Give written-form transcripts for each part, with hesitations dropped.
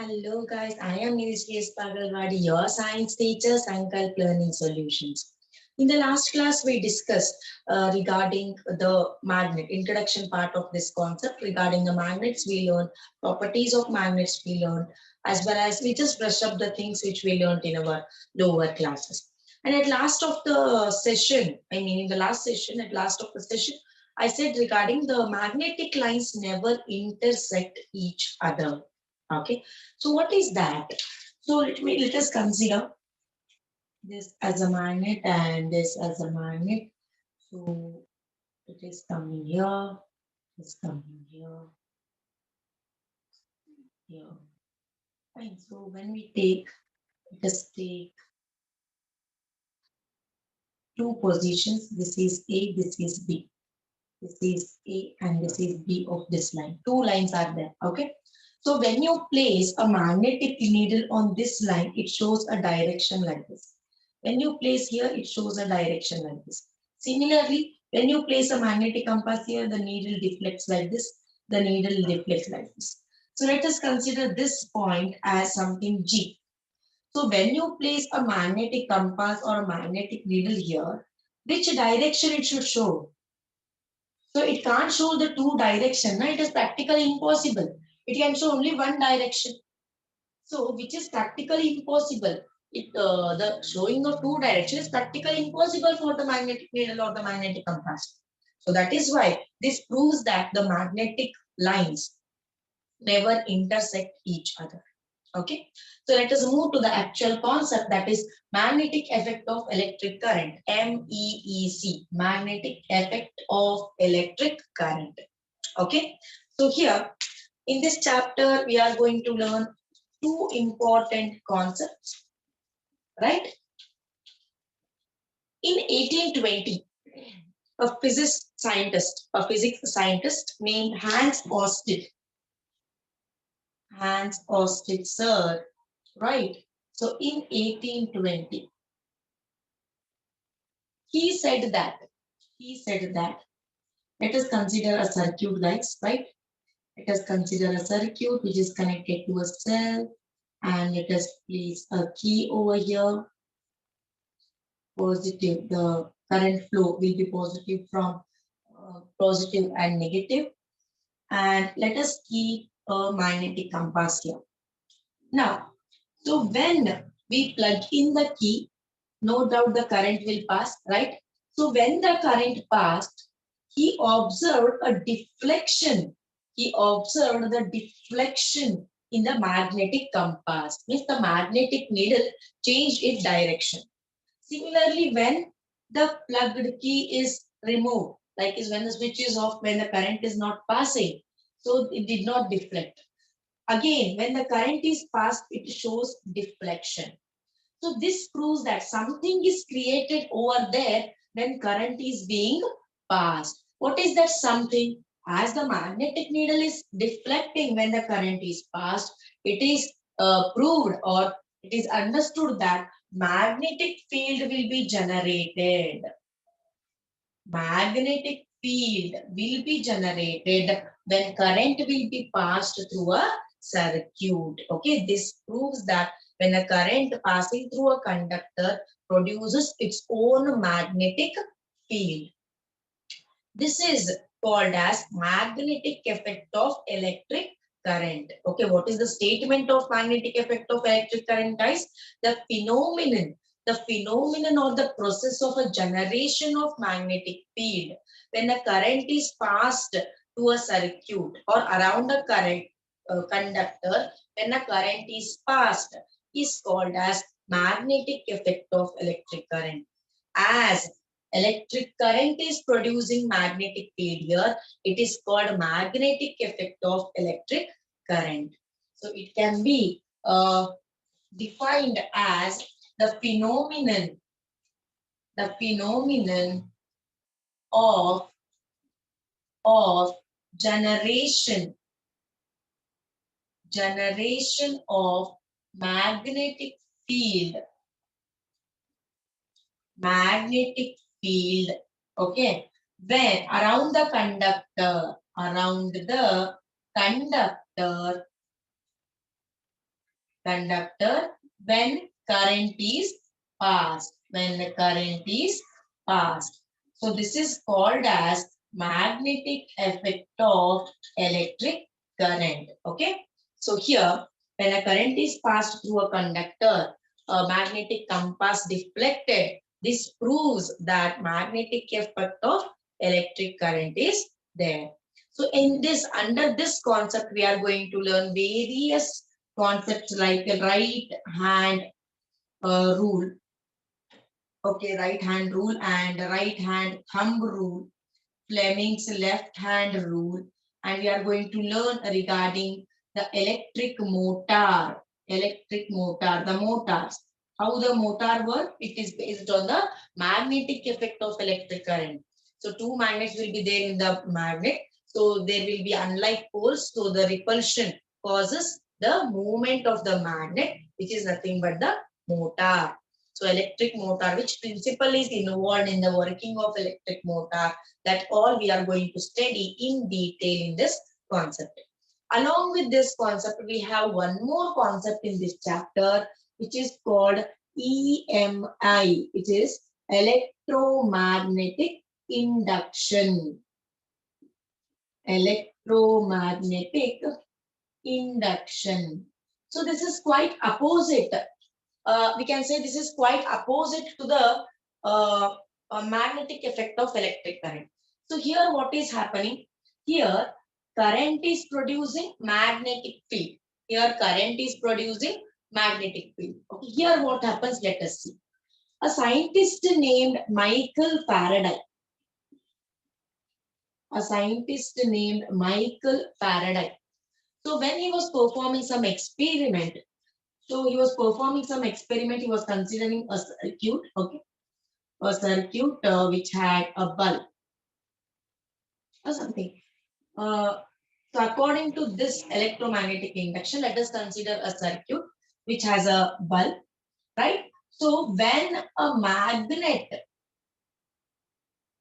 Hello guys, I am Nidhi Pagalwadi, your science teacher, Sankalp Learning Solutions. In the last class, we discussed regarding the magnet, introduction part of this concept. Regarding the magnets, we learned properties of magnets, we learned, as well as we just brush up the things which we learned in our lower classes. And at last of the session, in the last session, at last of the session, I said regarding the magnetic lines never intersect each other. Okay, so what is that? So let us consider this as a magnet and this as a magnet. So it is coming here, it's coming here, here. Fine. So when we take, let us take two positions. This is A, this is B. This is A and this is B of this line. Two lines are there. Okay. So when you place a magnetic needle on this line, it shows a direction like this. When you place here, it shows a direction like this. Similarly, when you place a magnetic compass here, the needle deflects like this. The needle deflects like this. So let us consider this point as something G. So when you place a magnetic compass or a magnetic needle here, which direction it should show? So it can't show the two direction. It is practically impossible. It can show only one direction. So which is practically impossible. The showing of two directions is practically impossible for the magnetic needle or the magnetic compass. So that is why this proves that the magnetic lines never intersect each other. Okay, so let us move to the actual concept, that is magnetic effect of electric current, MEEC, magnetic effect of electric current. Okay, so here in this chapter we are going to learn two important concepts, right? In 1820, a physics scientist named Hans Oersted, sir, right? So in 1820, he said that, let us consider a circuit, guys, right? Let us consider a circuit which is connected to a cell, and let us place a key over here. Positive, the current flow will be positive from positive and negative. And let us keep a magnetic compass here. Now, so when we plug in the key, no doubt the current will pass, right? So when the current passed, he observed a deflection. He observed the deflection in the magnetic compass. Means the magnetic needle changed its direction. Similarly, when the plugged key is removed, like is when the switch is off, when the current is not passing, so it did not deflect. Again, when the current is passed, it shows deflection. So this proves that something is created over there when current is being passed. What is that something? As the magnetic needle is deflecting when the current is passed, it is proved, or it is understood that magnetic field will be generated. Magnetic field will be generated when current will be passed through a circuit. Okay, this proves that when a current passing through a conductor produces its own magnetic field. This is called as magnetic effect of electric current. Okay, what is the statement of magnetic effect of electric current, guys? The phenomenon or the process of a generation of magnetic field when a current is passed to a circuit or around a current conductor, when a current is passed, is called as magnetic effect of electric current. As electric current is producing magnetic field here, it is called magnetic effect of electric current. So it can be defined as the phenomenon of of generation of magnetic field magnetic field, okay, when around the conductor conductor when current is passed. When the current is passed. So this is called as magnetic effect of electric current. Okay. So here, when a current is passed through a conductor, a magnetic compass deflected. This proves that magnetic effect of electric current is there. So in this, under this concept, we are going to learn various concepts like a right hand rule. Okay, right hand rule and right hand thumb rule, Fleming's left hand rule, and we are going to learn regarding the electric motor, the motors. How the motor work? It is based on the magnetic effect of electric current. So two magnets will be there in the magnet. So there will be unlike poles. So the repulsion causes the movement of the magnet, which is nothing but the motor. So electric motor, which principle is involved in the working of electric motor, that all we are going to study in detail in this concept. Along with this concept, we have one more concept in this chapter, which is called EMI, which is electromagnetic induction. Electromagnetic induction. So this is quite opposite. We can say this is quite opposite to the magnetic effect of electric current. So here what is happening? Here current is producing magnetic field. Here current is producing magnetic field. Okay, here what happens? Let us see. A scientist named Michael Faraday. A scientist named Michael Faraday. So when he was performing some experiment, he was considering a circuit, okay, a circuit which had a bulb or something. So according to this electromagnetic induction, let us consider a circuit which has a bulb, right? So when a magnet,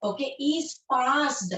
okay, is passed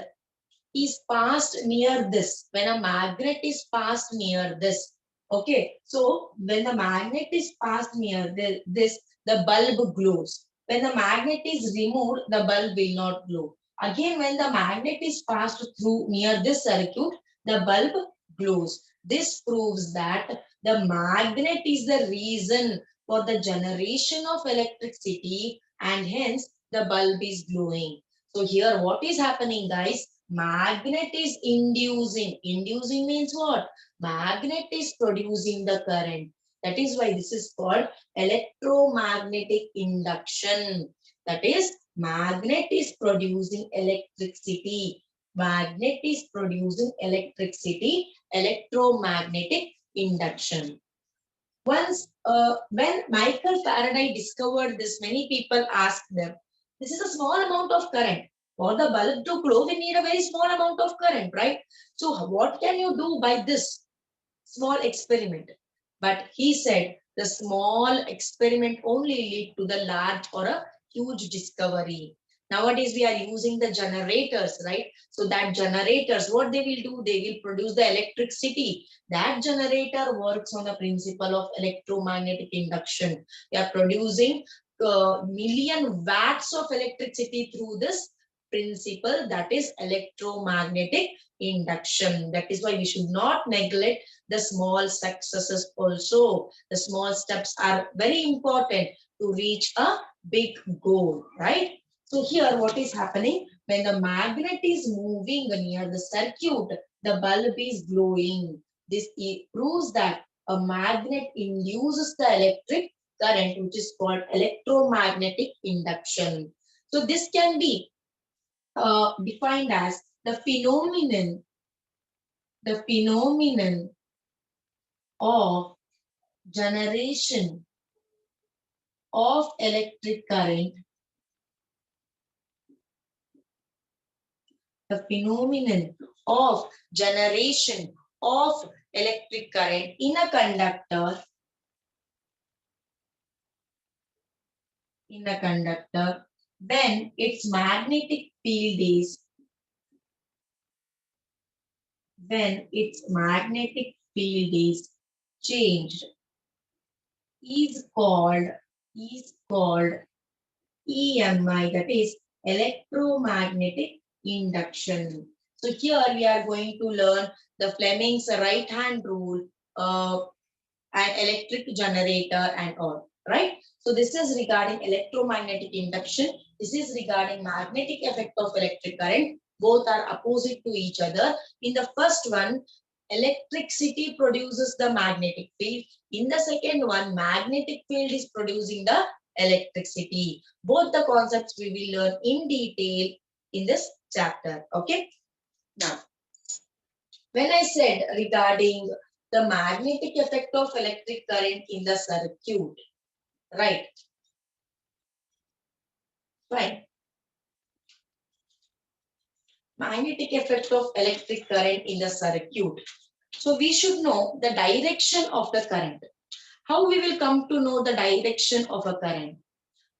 near this, when a magnet is passed near this, okay, so when the magnet is passed near this, the bulb glows. When the magnet is removed, the bulb will not glow. Again, when the magnet is passed through near this circuit, the bulb glows. This proves that the magnet is the reason for the generation of electricity, and hence the bulb is glowing. So here what is happening, guys? Magnet is inducing. Inducing means what? Magnet is producing the current. That is why this is called electromagnetic induction. That is, magnet is producing electricity. Magnet is producing electricity, electromagnetic induction. When Michael Faraday discovered this, many people asked them, this is a small amount of current. For the bulb to glow, we need a very small amount of current, right? So what can you do by this small experiment? But he said the small experiment only lead to the large or a huge discovery. Nowadays we are using the generators, right? So that generators, what they will do, they will produce the electricity. That generator works on the principle of electromagnetic induction. They are producing million watts of electricity through this principle, that is electromagnetic induction. That is why we should not neglect the small successes also. The small steps are very important to reach a big goal, right? So here what is happening? When the magnet is moving near the circuit, the bulb is glowing. This proves that a magnet induces the electric current, which is called electromagnetic induction. So this can be defined as the phenomenon of generation of electric current, the phenomenon of generation of electric current in a conductor, when its magnetic field is changed. is called EMI, that is electromagnetic induction. So here we are going to learn the Fleming's right hand rule, and electric generator and all, right? So this is regarding electromagnetic induction. This is regarding magnetic effect of electric current. Both are opposite to each other. In the first one, electricity produces the magnetic field. In the second one, magnetic field is producing the electricity. Both the concepts we will learn in detail in this chapter. Okay. Now, when I said regarding the magnetic effect of electric current in the circuit, right? Right. Magnetic effect of electric current in the circuit. So we should know the direction of the current. How we will come to know the direction of a current?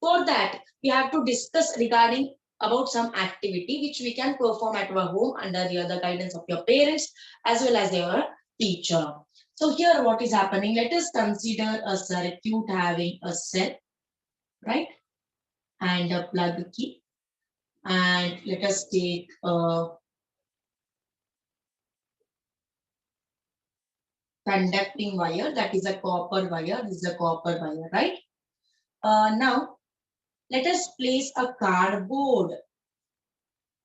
For that, we have to discuss regarding about some activity which we can perform at our home under the guidance of your parents as well as your teacher. So here what is happening? Let us consider a circuit having a cell, right? And a plug key. And let us take a conducting wire, that is a copper wire. This is a copper wire, right? Now, let us place a cardboard.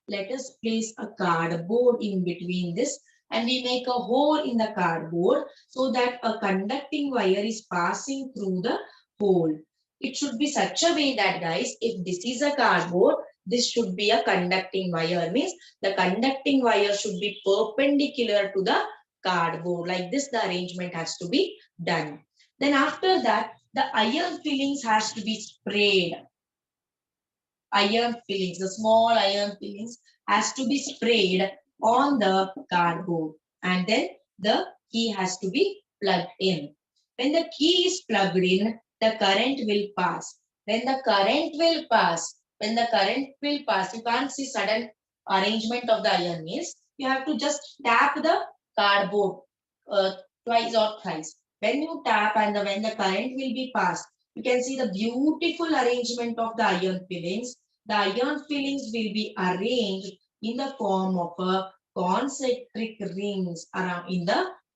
Let us place a cardboard in between this, and we make a hole in the cardboard so that a conducting wire is passing through the hole. It should be such a way that, guys, if this is a cardboard, this should be a conducting wire. Means the conducting wire should be perpendicular to the cardboard. Like this, the arrangement has to be done. Then after that, the iron fillings has to be sprayed. Iron fillings, the small iron fillings has to be sprayed on the cardboard, and then the key has to be plugged in. When the key is plugged in, the current will pass. When the current will pass, you can't see sudden arrangement of the iron means you have to just tap the cardboard twice or thrice. When you tap and when the current will be passed, you can see the beautiful arrangement of the iron fillings. The iron fillings will be arranged in the form of a concentric rings around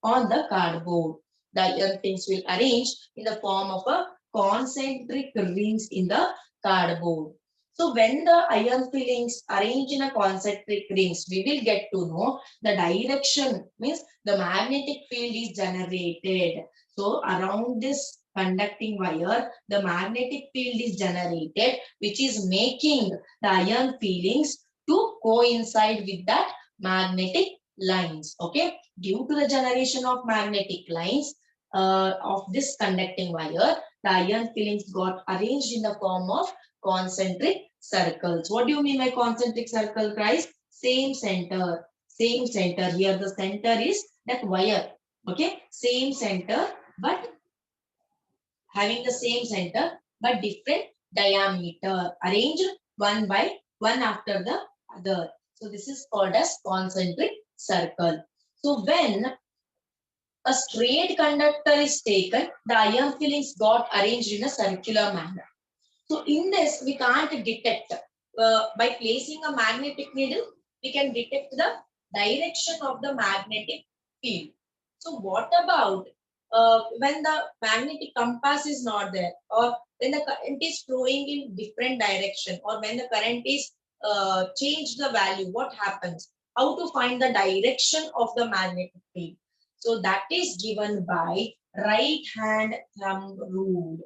on the cardboard. The iron fillings will arrange in the form of a concentric rings in the cardboard. So when the iron fillings arrange in a concentric rings, we will get to know the direction, means the magnetic field is generated. So around this conducting wire, the magnetic field is generated, which is making the iron fillings to coincide with that magnetic lines. Okay, due to the generation of magnetic lines of this conducting wire, the iron fillings got arranged in the form of concentric circles. What do you mean by concentric circle, guys? Same center. Same center. Here the center is that wire. Okay, same center, but having the same center but different diameter, arranged one by one after the other. So this is called as concentric circle. So when a straight conductor is taken, the iron fillings got arranged in a circular manner. So in this, we can't detect. By placing a magnetic needle, we can detect the direction of the magnetic field. So what about when the magnetic compass is not there, or when the current is flowing in different direction, or when the current is change the value, what happens? How to find the direction of the magnetic field? So that is given by right hand thumb rule.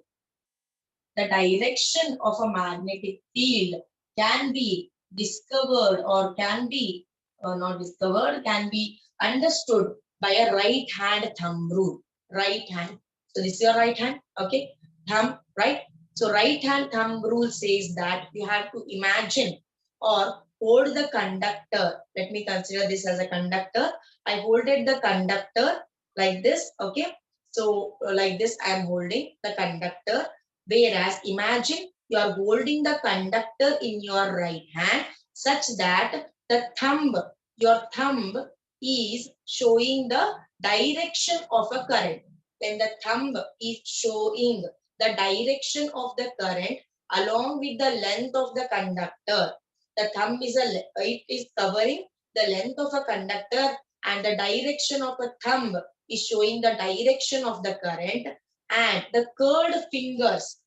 The direction of a magnetic field can be discovered or can be not discovered, can be understood by a right hand thumb rule. Right hand. So this is your right hand. Okay. Thumb, right? So right hand thumb rule says that you have to imagine or hold the conductor. Let me consider this as a conductor. I holded the conductor like this. Okay. So like this, I am holding the conductor. Whereas imagine you are holding the conductor in your right hand such that the thumb, your thumb is showing the direction of a current. when the thumb is showing the direction of the current along with the length of the conductor. The thumb is it is covering the length of a conductor, and the direction of a thumb is showing the direction of the current, and the curled fingers,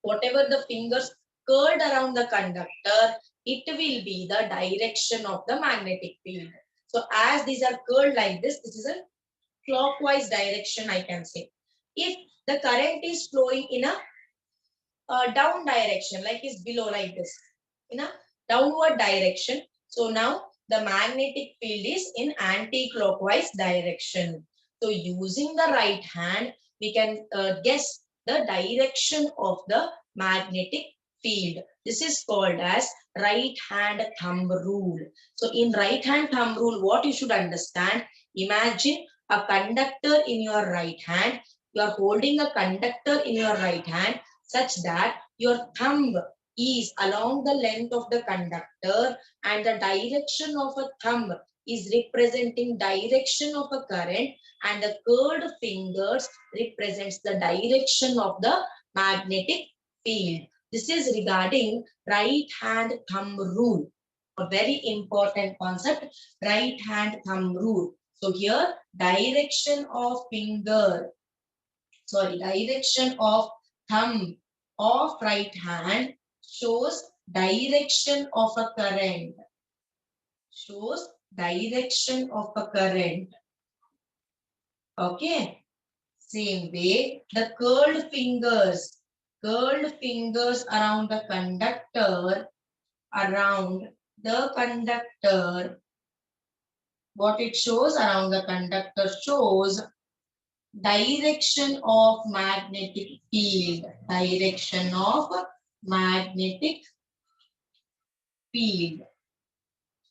whatever the fingers curled around the conductor, it will be the direction of the magnetic field. So as these are curled like this is a clockwise direction, I can say. If the current is flowing in a down direction, like is below like this, in a downward direction, so now the magnetic field is in anti-clockwise direction. So using the right hand, we can guess the direction of the magnetic field. This is called as right hand thumb rule. So in right hand thumb rule, what you should understand, imagine a conductor in your right hand. You are holding a conductor in your right hand such that your thumb is along the length of the conductor, and the direction of a thumb is representing direction of a current, and the curved fingers represents the direction of the magnetic field. This is regarding right hand thumb rule, a very important concept, right hand thumb rule. So here direction of direction of thumb of right hand shows direction of a current, shows direction of a current. Okay, same way the curled fingers around the conductor, what it shows around the conductor shows direction of magnetic field, direction of magnetic field.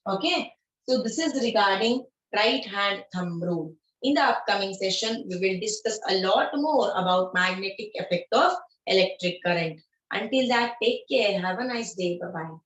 Okay, so this is regarding right hand thumb rule. In the upcoming session, we will discuss a lot more about magnetic effect of electric current. Until that, take care. Have a nice day. Bye-bye.